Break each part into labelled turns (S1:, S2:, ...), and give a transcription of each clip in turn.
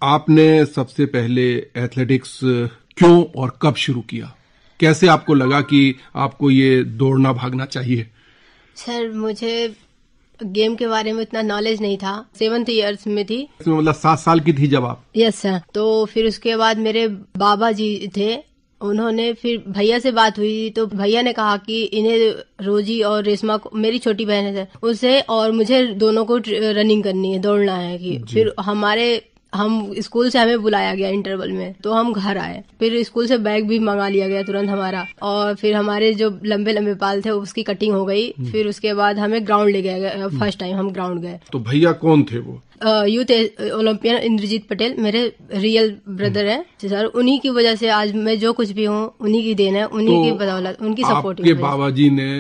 S1: आपने सबसे पहले एथलेटिक्स क्यों और कब शुरू किया? कैसे आपको लगा कि आपको ये दौड़ना भागना चाहिए?
S2: सर मुझे गेम के बारे में इतना नॉलेज नहीं था। 7th ईयर्स में थी,
S1: इसमें मतलब 7 साल की थी जब आप?
S2: Yes sir. तो फिर उसके बाद मेरे बाबा जी थे, उन्होंने फिर भैया से बात हुई तो भैया ने कहा कि इन्हें रोजी और रेशमा को, मेरी छोटी बहन है, उसे और मुझे दोनों को रनिंग करनी है, दौड़ना है कि फिर हम स्कूल से हमें बुलाया गया इंटरवल में, तो हम घर आए। फिर स्कूल से बैग भी मंगा लिया गया तुरंत हमारा, और फिर हमारे जो लंबे लंबे बाल थे उसकी कटिंग हो गई। फिर उसके बाद हमें ग्राउंड ले गया, फर्स्ट टाइम हम ग्राउंड गए।
S1: तो भैया कौन थे वो?
S2: यूथ ओलंपियन इंद्रजीत पटेल मेरे रियल ब्रदर हैं सर। उन्हीं की वजह से आज मैं जो कुछ भी हूँ, उन्हीं की देन है, उन्हीं की बदौलत, उनकी सपोर्ट।
S1: आपके बाबा जी ने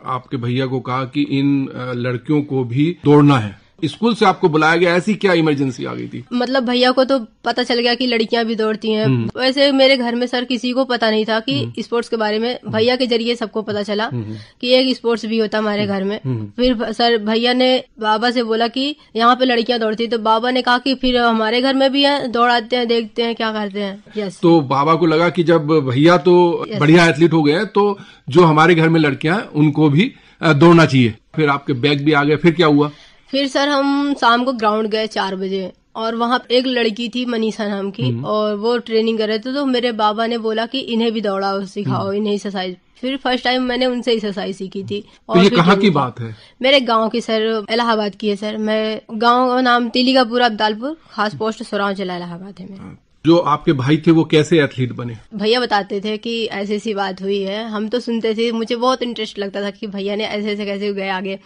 S1: आपके भैया को कहा कि इन लड़कियों को भी दौड़ना है, स्कूल से आपको बुलाया गया, ऐसी क्या इमरजेंसी आ गई थी? मतलब
S2: भैया को तो पता चल गया कि लड़कियां भी दौड़ती हैं। वैसे मेरे घर में सर किसी को पता नहीं था कि स्पोर्ट्स के बारे में। भैया के जरिए सबको पता चला कि एक स्पोर्ट्स भी होता हमारे घर में। फिर सर भैया ने बाबा से बोला कि यहाँ पे लड़कियां दौड़ती, तो बाबा ने कहा कि फिर हमारे घर में भी है, दौड़ाते हैं, देखते हैं क्या करते हैं। यस।
S1: तो बाबा को लगा कि जब भैया तो बढ़िया एथलीट हो गए हैं, तो जो हमारे घर में लड़कियां हैं उनको भी दौड़ना चाहिए। फिर आपके बैग भी आ गए, फिर क्या हुआ?
S2: फिर सर हम शाम को ग्राउंड गए 4 बजे, और वहाँ एक लड़की थी मनीषा नाम की, और वो ट्रेनिंग कर रहे थे। तो मेरे बाबा ने बोला कि इन्हें भी दौड़ाओ, सिखाओ इन्हें एक्सरसाइज। फिर फर्स्ट टाइम मैंने उनसे एक्सरसाइज सीखी थी।
S1: और तो ये कहाँ की बात है?
S2: मेरे गांव की सर, इलाहाबाद की है सर। मैं गांव का नाम तिलिकापुर अब्दालपुर, खास पोस्ट सोराव जिला इलाहाबाद है मेरा।
S1: जो आपके भाई थे वो कैसे एथलीट बने?
S2: भैया बताते थे कि ऐसी ऐसी बात हुई है, हम तो सुनते थे, मुझे बहुत इंटरेस्ट लगता था कि भैया ने ऐसे ऐसे कैसे गए आगे।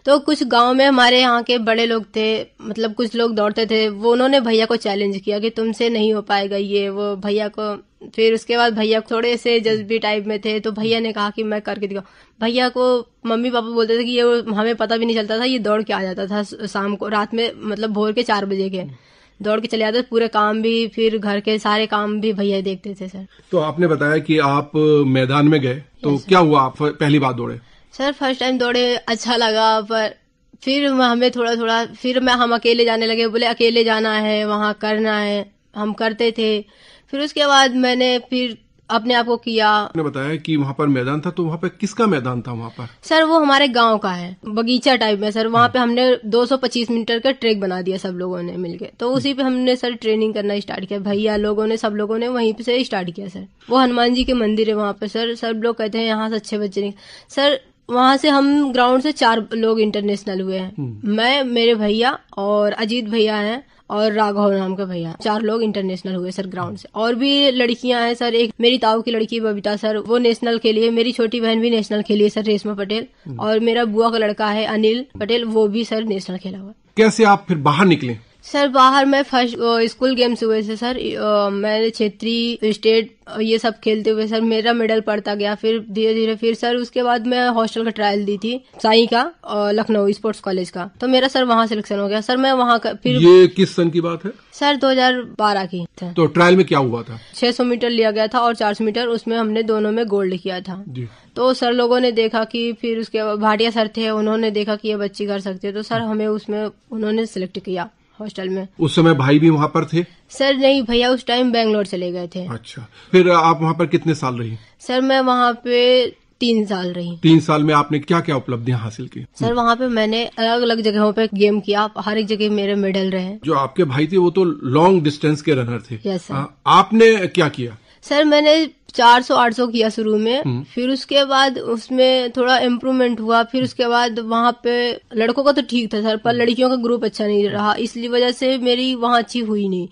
S2: तो कुछ गांव में हमारे यहाँ के बड़े लोग थे, मतलब कुछ लोग दौड़ते थे, वो उन्होंने भैया को चैलेंज किया कि तुमसे नहीं हो पाएगा ये वो भैया को। फिर उसके बाद भैया थोड़े से जज्बी टाइप में थे, तो भैया ने कहा कि मैं करके दिखाऊं। भैया को मम्मी पापा बोलते थे कि ये हमें पता भी नहीं चलता था, ये दौड़ के आ जाता था शाम को, रात में, मतलब भोर के 4 बजे के दौड़ के चले जाते। पूरे काम भी, फिर घर के सारे काम भी भैया देखते थे सर।
S1: तो आपने बताया कि आप मैदान में गए, तो क्या हुआ? आप पहली बार दौड़े?
S2: सर फर्स्ट टाइम दौड़े, अच्छा लगा, पर फिर हमें थोड़ा थोड़ा, फिर हम अकेले जाने लगे। बोले अकेले जाना है, वहाँ करना है, हम करते थे। फिर उसके बाद मैंने फिर अपने आप को किया।
S1: आपने बताया कि वहाँ पर मैदान था, तो वहाँ पे किसका मैदान था? वहाँ पर
S2: सर वो हमारे गांव का है, बगीचा टाइप में सर। वहाँ पे हमने 225 मीटर का ट्रैक बना दिया सब लोगों ने मिलके। तो उसी पे हमने सर ट्रेनिंग करना स्टार्ट किया, भैया लोगों ने, सब लोगों ने वहीं पे से स्टार्ट किया सर। वो हनुमान जी के मंदिर है वहाँ पे सर, सब लोग कहते हैं यहाँ से अच्छे बच्चे नहीं सर। वहाँ से हम ग्राउंड से 4 लोग इंटरनेशनल हुए हैं। मैं, मेरे भैया और अजीत भैया हैं, और राघव नाम का भैया, 4 लोग इंटरनेशनल हुए सर ग्राउंड से। और भी लड़कियां हैं सर, एक मेरी ताऊ की लड़की बबीता सर, वो नेशनल खेली है। मेरी छोटी बहन भी नेशनल खेली है सर, रेशमा पटेल। और मेरा बुआ का लड़का है अनिल पटेल, वो भी सर नेशनल खेला हुआ।
S1: कैसे आप फिर बाहर निकले?
S2: सर बाहर मैं फर्स्ट स्कूल गेम्स हुए थे सर, मैंने क्षेत्रीय, स्टेट, ये सब खेलते हुए सर मेरा मेडल पड़ता गया। फिर धीरे धीरे फिर सर उसके बाद मैं हॉस्टल का ट्रायल दी थी, साई का और लखनऊ स्पोर्ट्स कॉलेज का, तो मेरा सर वहाँ सिलेक्शन हो गया सर। मैं वहाँ का फिर,
S1: ये किस सन की बात है?
S2: सर 2012 की था।
S1: तो ट्रायल में क्या हुआ था?
S2: 600 मीटर लिया गया था और 400 मीटर, उसमें हमने दोनों में गोल्ड किया था
S1: जी।
S2: तो सर लोगों ने देखा कि, फिर उसके बाद भाटिया सर थे, उन्होंने देखा कि ये बच्ची कर सकती है, तो सर हमें उसमें उन्होंने सिलेक्ट किया हॉस्टल में।
S1: उस समय भाई भी वहाँ पर थे?
S2: सर नहीं, भैया उस टाइम बेंगलोर चले गए थे।
S1: अच्छा, फिर आप वहाँ पर कितने साल रही?
S2: सर मैं वहाँ पे 3 साल रही।
S1: 3 साल में आपने क्या क्या उपलब्धियाँ हासिल की?
S2: सर वहाँ पे मैंने अलग अलग जगहों पे गेम किया, हर एक जगह मेरे मेडल रहे।
S1: जो आपके भाई थे वो तो लॉन्ग डिस्टेंस के रनर थे।
S2: Yes sir.
S1: आपने क्या किया?
S2: सर मैंने 400-800 किया शुरू में, फिर उसके बाद उसमें थोड़ा इम्प्रूवमेंट हुआ। फिर उसके बाद वहाँ पे लड़कों का तो ठीक था सर, पर लड़कियों का ग्रुप अच्छा नहीं रहा, इसलिए वजह से मेरी वहाँ अच्छी हुई नहीं।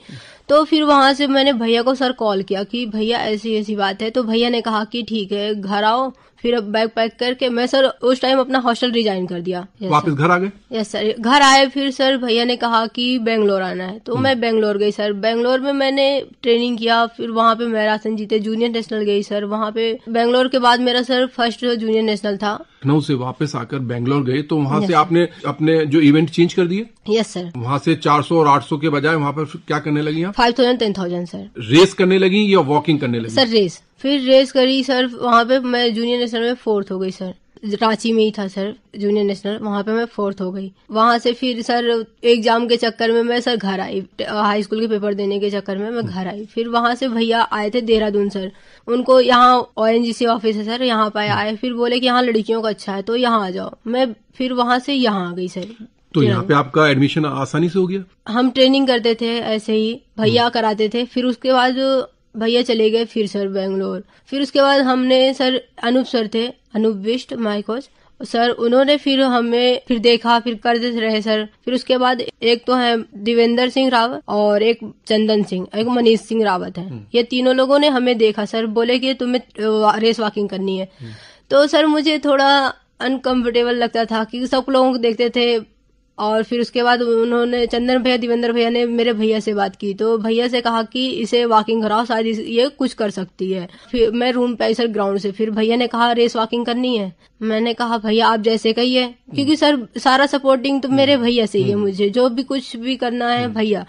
S2: तो फिर वहाँ से मैंने भैया को सर कॉल किया कि भैया ऐसी ऐसी बात है, तो भैया ने कहा कि ठीक है घर आओ। फिर अब बैग पैक करके मैं सर उस टाइम अपना हॉस्टल रिजाइन कर दिया।
S1: वापस घर आ गए?
S2: यस सर, घर आए। फिर सर भैया ने कहा कि बेंगलोर आना है, तो मैं बेंगलोर गई सर। बेंगलोर में मैंने ट्रेनिंग किया, फिर वहाँ पे मैराथन जीते, जूनियर नेशनल गई सर। वहाँ पे बेंगलोर के बाद मेरा सर फर्स्ट जूनियर नेशनल था।
S1: लखनऊ से वापस आकर बेंगलोर गए, तो वहाँ से आपने अपने जो इवेंट चेंज कर दिए?
S2: Yes sir.
S1: वहाँ से 400 और 800 के बजाय वहाँ पर क्या करने लगी?
S2: 5000, 10,000 सर।
S1: रेस करने लगी या वॉकिंग करने लगी?
S2: सर रेस, फिर रेस करी सर। वहाँ पे मैं जूनियर नेशनल में 4th हो गई सर। रांची में ही था सर जूनियर नेशनल, वहाँ पे मैं 4th हो गई। वहाँ से फिर सर एग्जाम के चक्कर में मैं सर घर आई, हाई स्कूल के पेपर देने के चक्कर में मैं घर आई। फिर वहाँ से भैया आए थे देहरादून सर, उनको यहाँ ONGC ऑफिस है सर, यहाँ पे आए, फिर बोले कि यहाँ लड़कियों का अच्छा है तो यहाँ आ जाओ। मैं फिर वहाँ से यहाँ आ गई सर।
S1: तो यहाँ पे आपका एडमिशन आसानी से हो गया?
S2: हम ट्रेनिंग करते थे ऐसे ही, भैया कराते थे। फिर उसके बाद भैया चले गए फिर सर बेंगलोर। फिर उसके बाद हमने सर अनूप सर थे, Anup Bisht my coach sir, उन्होंने फिर हमें फिर देखा, फिर करते रहे सर। फिर उसके बाद एक तो है देवेंद्र सिंह रावत और एक चंदन सिंह, एक मनीष सिंह रावत है, ये तीनों लोगों ने हमें देखा सर, बोले कि तुम्हें रेस वॉकिंग करनी है। तो सर मुझे थोड़ा अनकंफर्टेबल लगता था कि सब लोगों को देखते थे। और फिर उसके बाद उन्होंने चंदन भैया देवेंद्र भैया ने मेरे भैया से बात की, तो भैया से कहा कि इसे वॉकिंग कराओ, शायद ये कुछ कर सकती है। फिर मैं रूम पे आई सर ग्राउंड से, फिर भैया ने कहा रेस वॉकिंग करनी है। मैंने कहा भैया आप जैसे कहिए, क्योंकि सर सारा सपोर्टिंग तो मेरे भैया से ही है, मुझे जो भी कुछ भी करना है भैया।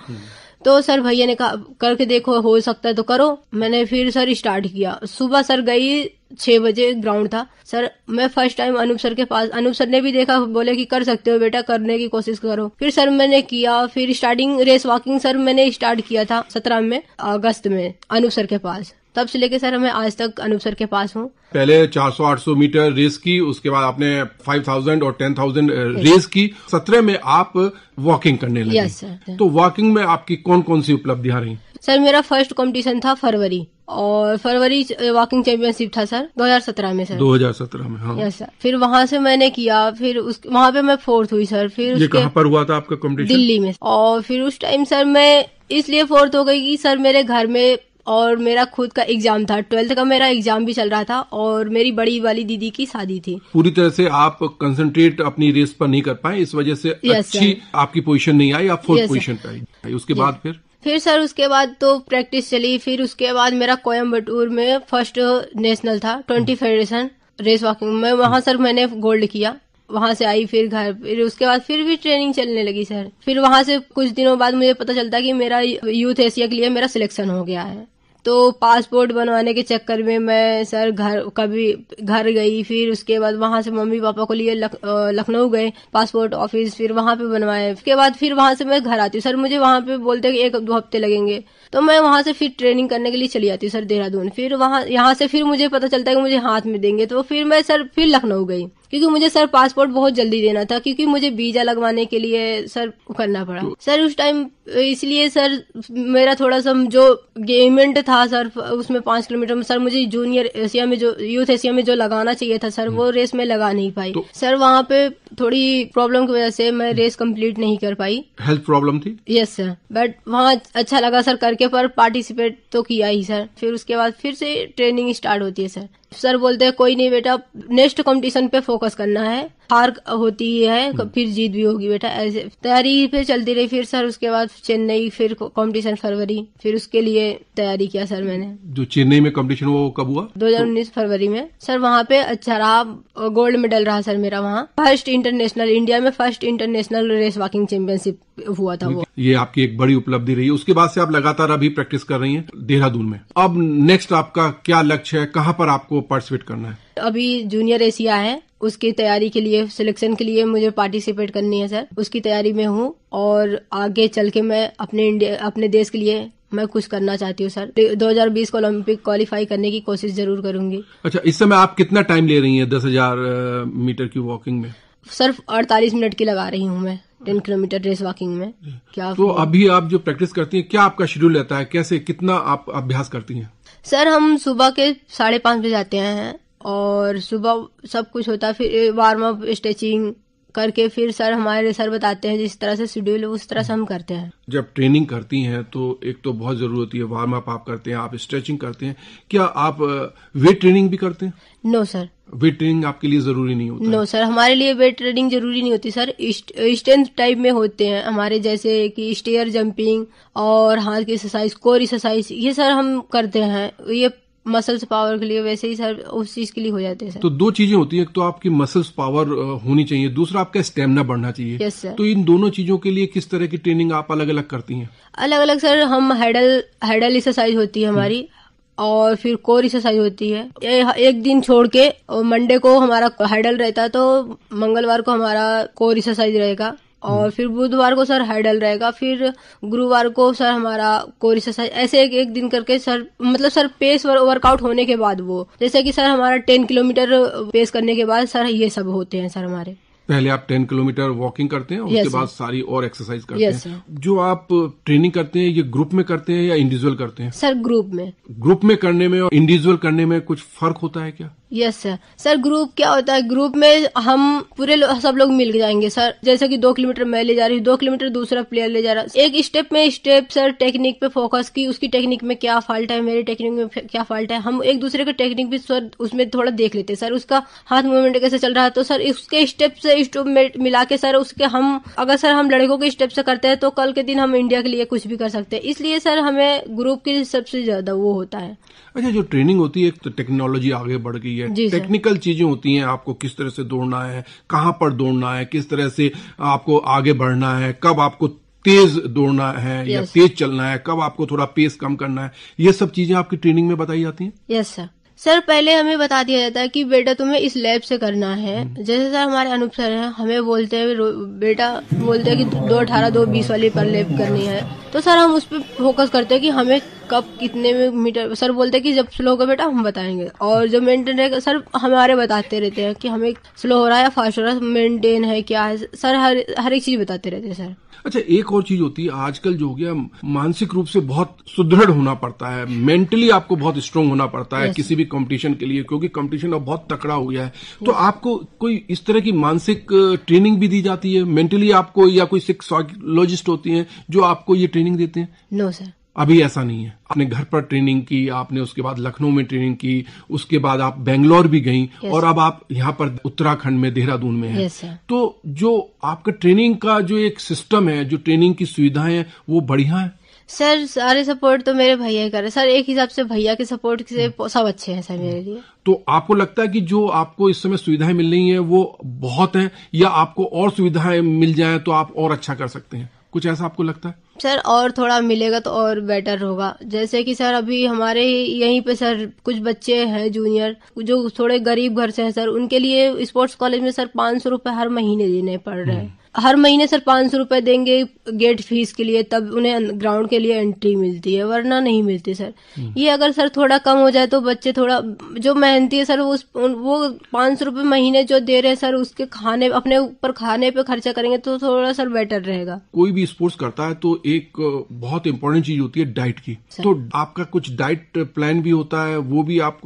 S2: तो सर भैया ने कहा करके देखो, हो सकता है तो करो। मैंने फिर सर स्टार्ट किया। सुबह सर गई 6 बजे ग्राउंड था सर। मैं फर्स्ट टाइम अनूप सर के पास, अनूप सर ने भी देखा, बोले कि कर सकते हो बेटा, करने की कोशिश करो। फिर सर मैंने किया। फिर स्टार्टिंग रेस वॉकिंग सर मैंने स्टार्ट किया था 17 अगस्त में अनूप सर के पास। तब से लेके सर मैं आज तक अनूप सर के पास हूँ।
S1: पहले 400-800 मीटर रेस की, उसके बाद आपने 5000 और 10,000 रेस की। 17 में आप वॉकिंग करने लगे।
S2: Yes sir.
S1: तो वॉकिंग में आपकी कौन कौन सी उपलब्धियां रही?
S2: सर मेरा फर्स्ट कंपटीशन था फरवरी वॉकिंग चैंपियनशिप था सर 2017 में सर।
S1: 2017 में, हाँ।
S2: Yes sir. फिर वहां से मैंने किया, फिर वहां पे मैं 4th हुई सर। फिर
S1: ये कहाँ पर हुआ था आपका कंपटीशन?
S2: दिल्ली में। और फिर उस टाइम सर मैं इसलिए 4th हो गई कि सर मेरे घर में और मेरा खुद का एग्जाम था, 12th का मेरा एग्जाम भी चल रहा था और मेरी बड़ी वाली दीदी की शादी थी।
S1: पूरी तरह से आप कंसंट्रेट अपनी रेस पर नहीं कर पाए, इस वजह से अच्छी आपकी पोजीशन नहीं आई, आप 4th पोजीशन पे आई। उसके बाद फिर
S2: सर उसके बाद तो प्रैक्टिस चली। फिर उसके बाद मेरा कोयम्बटूर में फर्स्ट नेशनल था 20 फेडरेशन रेस वॉकिंग में, वहां सर मैंने गोल्ड किया। वहां से आई फिर घर, फिर उसके बाद फिर भी ट्रेनिंग चलने लगी सर। फिर वहां से कुछ दिनों बाद मुझे पता चलता कि मेरा यूथ एशिया के लिए मेरा सिलेक्शन हो गया है। तो पासपोर्ट बनवाने के चक्कर में मैं सर घर गई। फिर उसके बाद वहां से मम्मी पापा को लिए लखनऊ गए पासपोर्ट ऑफिस, फिर वहां पे बनवाए। उसके बाद फिर वहां से मैं घर आती हूँ सर, मुझे वहां पे बोलते हैं कि 1-2 हफ्ते लगेंगे, तो मैं वहां से फिर ट्रेनिंग करने के लिए चली जाती हूँ सर देहरादून। फिर यहाँ से फिर मुझे पता चलता है कि मुझे हाथ में देंगे, तो फिर मैं सर फिर लखनऊ गई, क्योंकि मुझे सर पासपोर्ट बहुत जल्दी देना था, क्योंकि मुझे वीजा लगवाने के लिए सर करना पड़ा सर उस टाइम। इसलिए सर मेरा थोड़ा सा जो इवेंट था सर उसमें 5 किलोमीटर में सर मुझे जूनियर एशिया में जो यूथ एशिया में जो लगाना चाहिए था सर, वो रेस में लगा नहीं पाई। सर वहाँ पे थोड़ी प्रॉब्लम की वजह से मैं रेस कंप्लीट नहीं कर पाई।
S1: हेल्थ प्रॉब्लम थी? Yes
S2: sir. बट वहाँ अच्छा लगा सर करके, पर पार्टिसिपेट तो किया ही सर। फिर उसके बाद फिर से ट्रेनिंग स्टार्ट होती है सर। सर बोलते हैं कोई नहीं बेटा, नेक्स्ट कंपटीशन पे फोकस करना है, हार होती है फिर जीत भी होगी बेटा, ऐसे तैयारी पे चलती रही। फिर सर उसके बाद चेन्नई, फिर कंपटीशन फरवरी, फिर उसके लिए तैयारी किया सर मैंने।
S1: जो चेन्नई में कंपटीशन वो कब हुआ?
S2: 2019 फरवरी में सर। वहाँ पे अच्छा रहा, गोल्ड मेडल रहा सर मेरा वहाँ। फर्स्ट इंटरनेशनल, इंडिया में first international race walking championship हुआ था वो।
S1: ये आपकी एक बड़ी उपलब्धि रही है। उसके बाद से आप लगातार अभी प्रैक्टिस कर रही हैं देहरादून में। अब नेक्स्ट आपका क्या लक्ष्य है, कहाँ पर आपको पार्टिसिपेट करना है?
S2: अभी जूनियर एशिया है, उसकी तैयारी के लिए, सिलेक्शन के लिए मुझे पार्टिसिपेट करनी है सर, उसकी तैयारी में हूँ। और आगे चल के मैं अपने देश के लिए मैं कुछ करना चाहती हूँ सर। 2020 को ओलंपिक क्वालिफाई करने की कोशिश जरूर करूंगी।
S1: अच्छा, इस समय आप कितना टाइम ले रही हैं 10,000 मीटर की वॉकिंग में?
S2: सर 48 मिनट की लगा रही हूँ मैं 10 किलोमीटर रेस वॉकिंग में। क्या
S1: तो अभी आप जो प्रैक्टिस करती हैं, क्या आपका शेड्यूल रहता है, कैसे कितना आप अभ्यास करती हैं?
S2: सर हम सुबह के 5:30 बजे जाते हैं और सुबह सब कुछ होता है, फिर वार्म अप स्ट्रेचिंग करके फिर सर हमारे सर बताते हैं जिस तरह से शेड्यूल है उस तरह से हम करते हैं।
S1: जब ट्रेनिंग करती हैं तो एक तो बहुत जरूरी होती है, वार्म अप आप करते हैं, आप स्ट्रेचिंग करते हैं, क्या आप वेट ट्रेनिंग भी करते हैं?
S2: नो सर,
S1: वेट ट्रेनिंग आपके लिए जरूरी नहीं होता?
S2: नो सर, हमारे लिए वेट ट्रेनिंग जरूरी नहीं होती सर। स्ट्रेंथ टाइप में होते हैं हमारे, जैसे कि स्टेयर जंपिंग और हाथ की एक्सरसाइज, कोर एक्सरसाइज, ये सर हम करते हैं। ये मसल्स पावर के लिए, वैसे ही सर उस चीज के लिए हो जाते हैं सर।
S1: तो 2 चीजें होती हैं, एक तो आपकी मसल्स पावर होनी चाहिए, दूसरा आपका स्टेमिना बढ़ना चाहिए।
S2: Yes sir.
S1: तो इन दोनों चीजों के लिए किस तरह की ट्रेनिंग आप अलग अलग करती हैं?
S2: अलग अलग सर, हम हेडल एक्सरसाइज होती है हमारी, और फिर कोर एक्सरसाइज होती है। एक दिन छोड़ के मंडे को हमारा हाइडल रहता है, तो मंगलवार को हमारा कोर एक्सरसाइज रहेगा, और फिर बुधवार को सर हाइडल रहेगा, फिर गुरुवार को सर हमारा कोर एक्सरसाइज। ऐसे एक दिन करके सर, मतलब सर पेस वर्कआउट होने के बाद, वो जैसे कि सर हमारा 10 किलोमीटर पेस करने के बाद सर ये सब होते हैं सर हमारे।
S1: पहले आप 10 किलोमीटर वॉकिंग करते हैं, उसके बाद सारी और एक्सरसाइज करते हैं। जो आप ट्रेनिंग करते हैं ये ग्रुप में करते हैं या इंडिविजुअल करते हैं?
S2: सर ग्रुप में।
S1: ग्रुप में करने में और इंडिविजुअल करने में कुछ फर्क होता है क्या?
S2: Yes sir. सर ग्रुप क्या होता है, ग्रुप में हम पूरे सब लोग मिल जाएंगे सर। जैसे कि 2 किलोमीटर मैं ले जा रही हूँ, 2 किलोमीटर दूसरा प्लेयर ले जा रहा है। एक स्टेप में स्टेप सर टेक्निक पे फोकस की, उसकी टेक्निक में क्या फॉल्ट है, मेरी टेक्निक में क्या फॉल्ट है, हम एक दूसरे का टेक्निक भी सर उसमें थोड़ा देख लेते हैं सर। उसका हाथ मूवमेंट कैसे चल रहा है, तो सर उसके स्टेप से स्टेप मिला के सर उसके हम, अगर सर हम लड़कों के स्टेप से करते हैं तो कल के दिन हम इंडिया के लिए कुछ भी कर सकते हैं। इसलिए सर हमें ग्रुप की सबसे ज्यादा वो होता है।
S1: अच्छा, जो ट्रेनिंग होती है, तो टेक्नोलॉजी आगे बढ़ गई है, टेक्निकल चीजें होती हैं, आपको किस तरह से दौड़ना है, कहाँ पर दौड़ना है, किस तरह से आपको आगे बढ़ना है, कब आपको तेज दौड़ना है या तेज चलना है, कब आपको थोड़ा पेस कम करना है, ये सब चीजें आपकी ट्रेनिंग में बताई जाती हैं?
S2: Yes sir. सर पहले हमें बता दिया जाता है कि बेटा तुम्हें इस लैब से करना है। जैसे सर हमारे अनूप सर हैं, हमें बोलते हैं, बेटा बोलते हैं कि 2:18 2:20 वाली पर लैब करनी है, तो सर हम उस पर फोकस करते हैं कि हमें कब कितने में मीटर। सर बोलते हैं कि जब स्लो होगा बेटा हम बताएंगे, और जो मेंटेन रहेगा सर हमारे बताते रहते हैं कि हमें स्लो हो रहा है या फास्ट हो रहा है, मेंटेन है क्या है सर, हर एक चीज बताते रहते हैं सर।
S1: अच्छा, एक और चीज होती है, आजकल जो हो गया, मानसिक रूप से बहुत सुदृढ़ होना पड़ता है, मेंटली आपको बहुत स्ट्रांग होना पड़ता है किसी भी कंपटीशन के लिए, क्योंकि कंपटीशन अब बहुत तकड़ा हो गया है। तो आपको कोई इस तरह की मानसिक ट्रेनिंग भी दी जाती है मेंटली आपको, या कोई साइकोलॉजिस्ट होती हैं जो आपको ये ट्रेनिंग देते हैं?
S2: नो सर,
S1: अभी ऐसा नहीं है। आपने घर पर ट्रेनिंग की, आपने उसके बाद लखनऊ में ट्रेनिंग की, उसके बाद आप बेंगलोर भी गई, और अब आप यहाँ पर उत्तराखंड में देहरादून में हैं। तो जो आपका ट्रेनिंग का जो एक सिस्टम है, जो ट्रेनिंग की सुविधाएं हैं, वो बढ़िया है?
S2: सर सारे सपोर्ट तो मेरे भैया ही कर रहे सर। एक हिसाब से भैया के सपोर्ट से सब अच्छे हैं सर मेरे लिए।
S1: तो आपको लगता है कि जो आपको इस समय सुविधाएं मिल रही हैं वो बहुत है, या आपको और सुविधाएं मिल जाएं तो आप और अच्छा कर सकते हैं? कुछ ऐसा आपको लगता है?
S2: सर और थोड़ा मिलेगा तो और बेटर होगा। जैसे कि सर अभी हमारे यहीं पे सर कुछ बच्चे हैं जूनियर जो थोड़े गरीब घर से हैं सर, उनके लिए स्पोर्ट्स कॉलेज में सर 500 रुपए हर महीने देने पड़ रहे हैं। हर महीने सर 500 रुपए देंगे गेट फीस के लिए, तब उन्हें ग्राउंड के लिए एंट्री मिलती है, वरना नहीं मिलती सर। ये अगर सर थोड़ा कम हो जाए तो बच्चे थोड़ा जो मेहनती है सर वो 500 रुपए महीने जो दे रहे हैं सर, उसके खाने अपने ऊपर खाने पे खर्चा करेंगे तो थोड़ा सर बेटर रहेगा।
S1: कोई भी स्पोर्ट्स करता है तो एक बहुत इंपॉर्टेंट चीज होती है डाइट की, तो आपका कुछ डाइट प्लान भी होता है, वो भी आप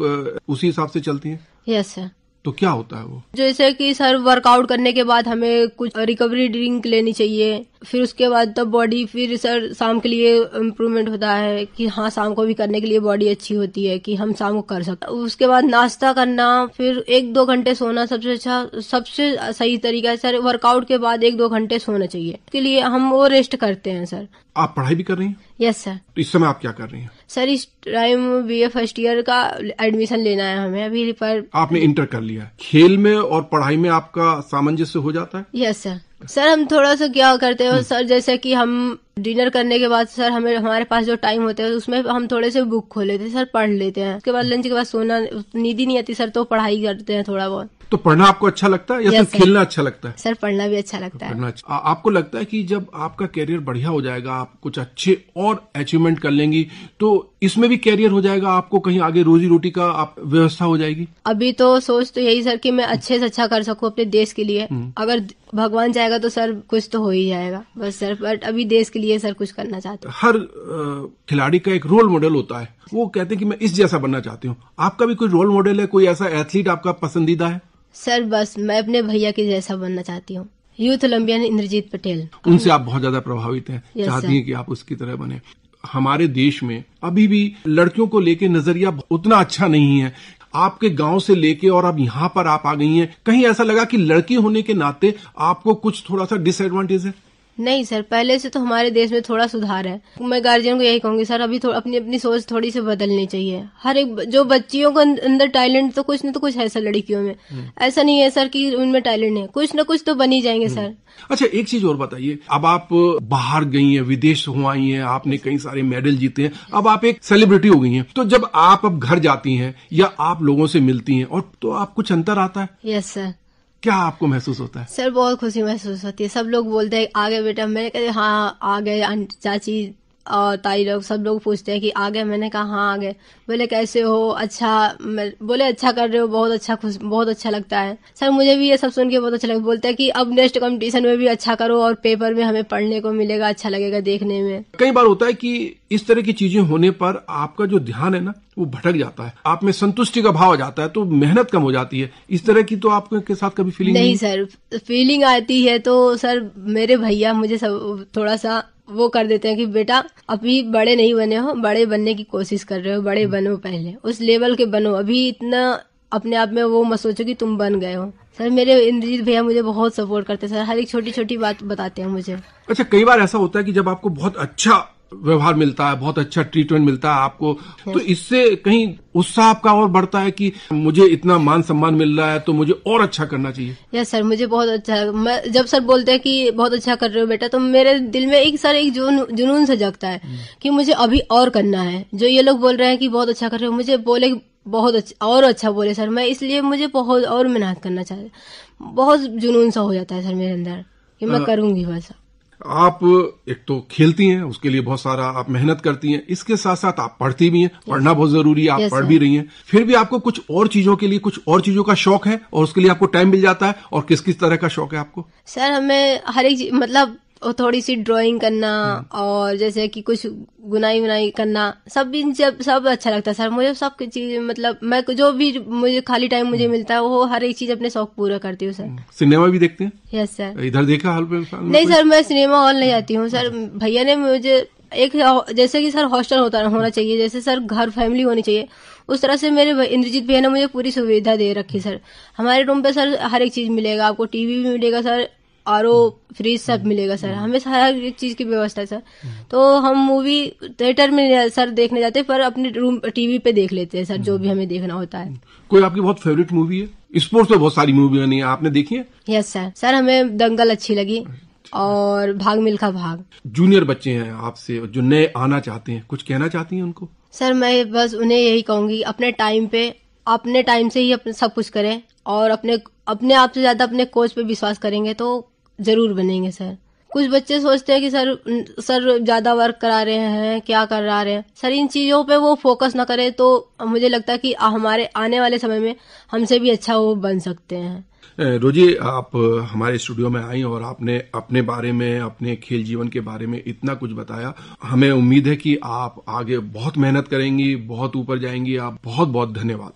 S1: उसी हिसाब से चलती हैं?
S2: Yes sir.
S1: तो क्या होता है वो?
S2: जैसे कि सर वर्कआउट करने के बाद हमें कुछ रिकवरी ड्रिंक लेनी चाहिए, फिर उसके बाद तब बॉडी, फिर सर शाम के लिए इम्प्रूवमेंट होता है कि हाँ शाम को भी करने के लिए बॉडी अच्छी होती है कि हम शाम को कर सकते। उसके बाद नाश्ता करना, फिर 1-2 घंटे सोना सबसे अच्छा, सबसे सही तरीका है सर। वर्कआउट के बाद 1-2 घंटे सोना चाहिए, इसके लिए हम वो रेस्ट करते हैं सर।
S1: आप पढ़ाई भी कर रही हैं?
S2: Yes sir.
S1: तो इस समय आप क्या कर रही हैं?
S2: सर इस टाइम BA फर्स्ट ईयर का एडमिशन लेना है हमें अभी पर।
S1: आपने इंटर कर लिया है। खेल में और पढ़ाई में आपका सामंजस्य हो जाता है?
S2: Yes sir. सर हम थोड़ा सा क्या करते हैं सर, जैसे कि हम डिनर करने के बाद सर हमारे पास जो टाइम होता है उसमें हम थोड़े से बुक खोल लेते हैं सर, पढ़ लेते हैं। उसके बाद लंच के बाद सोना, नींद ही नहीं आती सर, तो पढ़ाई करते हैं थोड़ा बहुत।
S1: तो पढ़ना आपको अच्छा लगता है या सिर्फ खेलना अच्छा लगता है?
S2: सर पढ़ना भी अच्छा लगता है।
S1: आपको लगता है कि जब आपका कैरियर बढ़िया हो जाएगा, आप कुछ अच्छे और अचीवमेंट कर लेंगी, तो इसमें भी कैरियर हो जाएगा, आपको कहीं आगे रोजी रोटी का व्यवस्था हो जाएगी?
S2: अभी तो सोच तो यही सर कि मैं अच्छे से अच्छा कर सकूं अपने देश के लिए। अगर भगवान चाहेगा तो सर कुछ तो हो ही जाएगा बस सर, बट अभी देश के लिए सर कुछ करना चाहते हैं।
S1: हर खिलाड़ी का एक रोल मॉडल होता है, वो कहते हैं कि मैं इस जैसा बनना चाहती हूँ। आपका भी कोई रोल मॉडल है, कोई ऐसा एथलीट आपका पसंदीदा है?
S2: सर बस मैं अपने भैया के जैसा बनना चाहती हूँ, यूथ ओलंपियन इंद्रजीत पटेल।
S1: उनसे आप बहुत ज्यादा प्रभावित हैं, चाहती हैं कि आप उसकी तरह बने। हमारे देश में अभी भी लड़कियों को लेके नजरिया उतना अच्छा नहीं है। आपके गांव से लेके और अब यहाँ पर आप आ गई हैं, कहीं ऐसा लगा कि लड़की होने के नाते आपको कुछ थोड़ा सा डिसएडवांटेज है?
S2: नहीं सर, पहले से तो हमारे देश में थोड़ा सुधार है। मैं गार्जियन को यही कहूंगी सर, अभी अपनी अपनी सोच थोड़ी सी बदलनी चाहिए। हर एक जो बच्चियों को अंदर टैलेंट तो कुछ न तो कुछ है सर लड़कियों में, ऐसा नहीं है सर कि उनमें टैलेंट नहीं, कुछ न कुछ तो बन ही जाएंगे सर।
S1: अच्छा, एक चीज और बताइए, अब आप बाहर गई हैं, विदेश हो आई हैं, आपने कई सारे मेडल जीते हैं, अब आप एक सेलिब्रिटी हो गई हैं, तो जब आप अब घर जाती हैं या आप लोगों से मिलती हैं और तो आप कुछ अंतर आता है?
S2: Yes sir.
S1: क्या आपको महसूस होता है?
S2: सर बहुत खुशी महसूस होती है। सब लोग बोलते हैं आ गए बेटा, मैंने कहा हाँ आ गए, चाची और ताई लोग सब लोग पूछते हैं कि आ गए, मैंने कहा हाँ आ गए। बोले कैसे हो, अच्छा, बोले अच्छा कर रहे हो, बहुत अच्छा, बहुत अच्छा लगता है सर। मुझे भी ये सब सुन के बहुत अच्छा लगा। बोलते हैं कि अब नेक्स्ट कंपटीशन में भी अच्छा करो और पेपर में हमें पढ़ने को मिलेगा, अच्छा लगेगा देखने में।
S1: कई बार होता है कि इस तरह की चीजें होने पर आपका जो ध्यान है ना वो भटक जाता है, आप में संतुष्टि का भाव आ जाता है, तो मेहनत कम हो जाती है। इस तरह की तो आपके साथ कभी फीलिंग
S2: नहीं सर, फीलिंग आती है तो सर मेरे भैया मुझे सब थोड़ा सा वो कर देते हैं कि बेटा अभी बड़े नहीं बने हो, बड़े बनने की कोशिश कर रहे हो, बड़े बनो, पहले उस लेवल के बनो, अभी इतना अपने आप में वो मत सोचो कि तुम बन गए हो। सर मेरे इंद्रजीत भैया मुझे बहुत सपोर्ट करते हैं सर, हर एक छोटी छोटी बात बताते हैं मुझे।
S1: अच्छा, कई बार ऐसा होता है कि जब आपको बहुत अच्छा व्यवहार मिलता है, बहुत अच्छा ट्रीटमेंट मिलता है आपको, तो इससे कहीं उत्साह आपका और बढ़ता है कि मुझे इतना मान सम्मान मिल रहा है तो मुझे और अच्छा करना चाहिए।
S2: यस सर, मुझे बहुत अच्छा, मैं जब सर बोलते हैं कि बहुत अच्छा कर रहे हो बेटा, तो मेरे दिल में एक जुनून से जगता है कि मुझे अभी और करना है। जो ये लोग बोल रहे हैं कि बहुत अच्छा कर रहे हो, मुझे बोले बहुत अच्छा और अच्छा बोले सर, मैं इसलिए मुझे बहुत और मेहनत करना चाहती, बहुत जुनून सा हो जाता है सर मेरे अंदर कि मैं करूंगी बस।
S1: आप एक तो खेलती हैं, उसके लिए बहुत सारा आप मेहनत करती हैं, इसके साथ साथ आप पढ़ती भी हैं, पढ़ना बहुत जरूरी है, आप पढ़ भी रही हैं, फिर भी आपको कुछ और चीजों के लिए कुछ और चीजों का शौक है और उसके लिए आपको टाइम मिल जाता है। और किस किस तरह का शौक है आपको?
S2: सर हमें हर एक मतलब थोड़ी सी ड्राइंग करना और जैसे कि कुछ गुनाई वुनाई करना, सब अच्छा लगता है सर मुझे। सब चीज मतलब मैं जो भी मुझे खाली टाइम मुझे मिलता है वो हर एक चीज अपने शौक पूरा करती हूँ सर।
S1: सिनेमा भी देखते हैं?
S2: Yes sir.
S1: इधर देखा हॉल पे?
S2: नहीं सर, मैं सिनेमा हॉल नहीं जाती हूँ सर। भैया ने मुझे एक जैसे कि सर हॉस्टल होना चाहिए, जैसे सर घर फैमिली होनी चाहिए, उस तरह से मेरे इंद्रजीत भैया ने मुझे पूरी सुविधा दे रखी सर। हमारे रूम पे सर हर एक चीज मिलेगा, आपको टीवी भी मिलेगा सर, आरओ फ्रिज सब मिलेगा सर, हमें हर एक चीज की व्यवस्था है सर। तो हम मूवी थिएटर में सर देखने जाते हैं, पर अपने रूम टीवी पे देख लेते हैं सर जो भी हमें देखना होता है।
S1: कोई आपकी बहुत फेवरेट मूवी है? स्पोर्ट्स में बहुत सारी मूवी बनी है, आपने देखी है?
S2: Yes sir. सर हमें दंगल अच्छी लगी और भाग मिल्खा भाग।
S1: जूनियर बच्चे हैं आपसे जो नए आना चाहते हैं, कुछ कहना चाहती हैं उनको?
S2: सर मैं बस उन्हें यही कहूंगी, अपने टाइम से ही सब कुछ करें और अपने आप से ज्यादा अपने कोच पे विश्वास करेंगे तो जरूर बनेंगे सर। कुछ बच्चे सोचते हैं कि सर ज्यादा वर्क करा रहे हैं, क्या कर रहे हैं सर, इन चीजों पे वो फोकस ना करे तो मुझे लगता है कि हमारे आने वाले समय में हमसे भी अच्छा वो बन सकते हैं।
S1: रोजी, आप हमारे स्टूडियो में आई और आपने अपने बारे में, अपने खेल जीवन के बारे में इतना कुछ बताया। हमें उम्मीद है कि आप आगे बहुत मेहनत करेंगी, बहुत ऊपर जाएंगी। आप बहुत बहुत धन्यवाद।